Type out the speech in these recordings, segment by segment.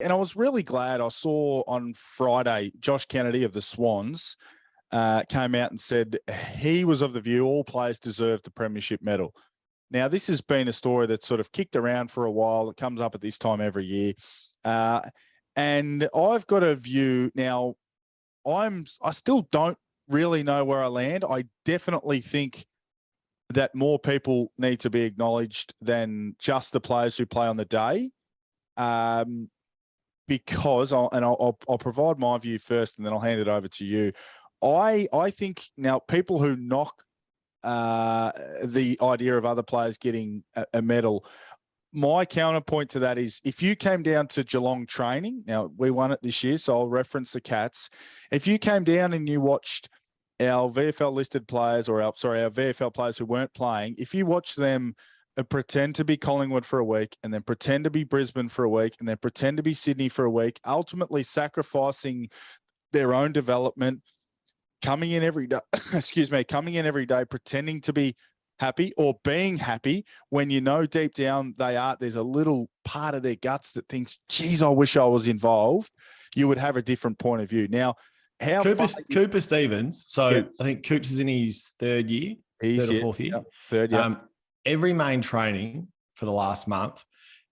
And I was really glad I saw on Friday, Josh Kennedy of the Swans came out and said he was of the view all players deserve the premiership medal. Now, this has been a story that's sort of kicked around for a while. It comes up at this time every year. And I've got a view now. I still don't really know where I land. I definitely think that more people need to be acknowledged than just the players who play on the day. Because I'll provide my view first and then I'll hand it over to you. I think now people who knock the idea of other players getting a medal, my counterpoint to that is if you came down to Geelong training, now we won it this year, so I'll reference the Cats. If you came down and you watched our VFL listed players our VFL players who weren't playing, if you watch them pretend to be Collingwood for a week and then pretend to be Brisbane for a week and then pretend to be Sydney for a week, ultimately sacrificing their own development, coming in every day, pretending to be happy or being happy when you know deep down there's a little part of their guts that thinks, geez, I wish I was involved, you would have a different point of view. Now, Cooper Stevens, so yeah. I think Coops is in his third or fourth year. Third, yeah. Every main training for the last month,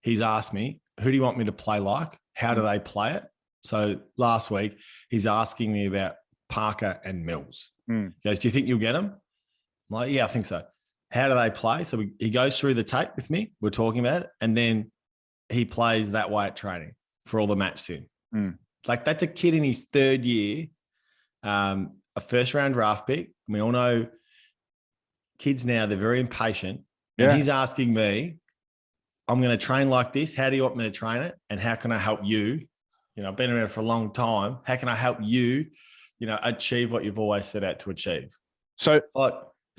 he's asked me, who do you want me to play like? How do they play it? So last week, he's asking me about Parker and Mills. He goes, do you think you'll get them? I'm like, yeah, I think so. How do they play? So he goes through the tape with me. We're talking about it. And then he plays that way at training for all the match in. Like that's a kid in his third year, a first round draft pick. We all know kids now, they're very impatient. And he's asking me, I'm going to train like this. How do you want me to train it? And how can I help you? You know, I've been around for a long time. How can I help you, achieve what you've always set out to achieve? So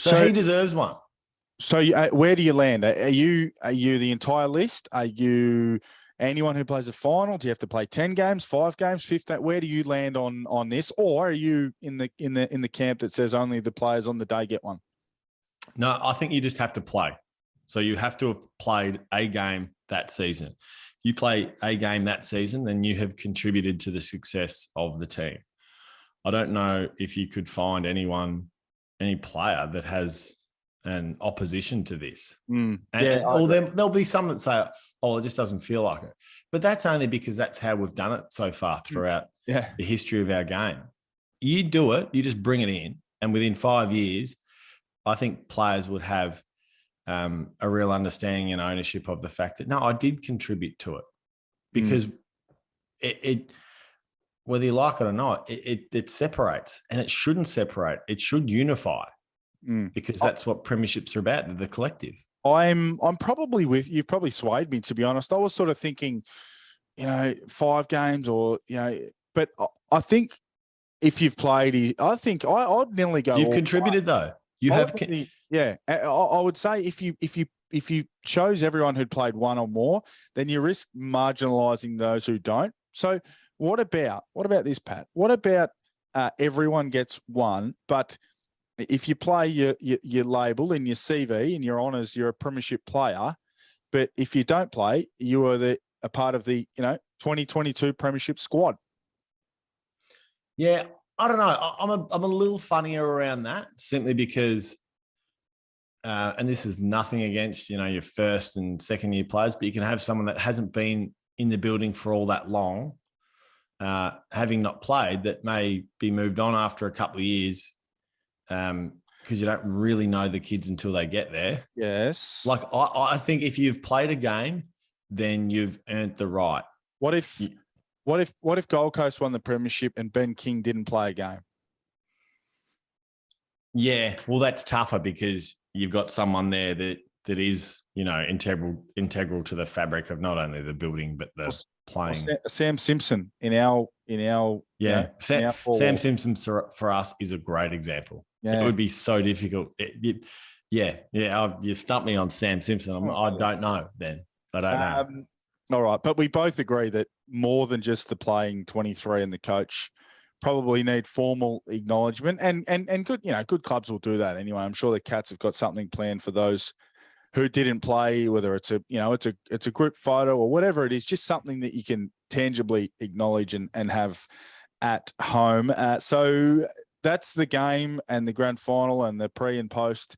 he deserves one. So where do you land? Are you the entire list? Are you anyone who plays a final? Do you have to play 10 games, 5 games, 15? Where do you land on this? Or are you in the camp that says only the players on the day get one? No, I think you just have to play. So you have to have played a game that season. You play a game that season, then you have contributed to the success of the team. I don't know if you could find any player that has an opposition to this. There'll be some that say, oh, it just doesn't feel like it. But that's only because that's how we've done it so far throughout the history of our game. You do it, you just bring it in, and within 5 years, I think players would have a real understanding and ownership of the fact that, no, I did contribute to it. Because it whether you like it or not, it separates, and it shouldn't separate. It should unify because that's what premierships are about, the collective. I'm probably with you've probably swayed me, to be honest. I was sort of thinking, 5 games or, but I think if you've played, I think I'd nearly go. You've contributed though. You have. I would say if you chose everyone who'd played one or more, then you risk marginalising those who don't. So what about this, Pat? What about everyone gets one, but if you play your label in your CV and your honours, you're a premiership player, but if you don't play, you are a part of the 2022 premiership squad. Yeah, I don't know. I'm a little funnier around that simply because, and this is nothing against your first and second year players, but you can have someone that hasn't been in the building for all that long, having not played, that may be moved on after a couple of years. Because you don't really know the kids until they get there. Yes. Like I think if you've played a game, then you've earned the right. What if Gold Coast won the premiership and Ben King didn't play a game? Yeah, well, that's tougher because you've got someone there that is, integral to the fabric of not only the building but the playing. Sam Simpson in our Sam Simpson for us is a great example. Yeah. It would be so difficult. You stumped me on Sam Simpson. I don't know then. I don't know. All right. But we both agree that more than just the playing 23 and the coach probably need formal acknowledgement and good, good clubs will do that anyway. I'm sure the Cats have got something planned for those who didn't play, whether it's a, it's a group photo or whatever it is, just something that you can tangibly acknowledge and have at home. So that's the game and the grand final and the pre and post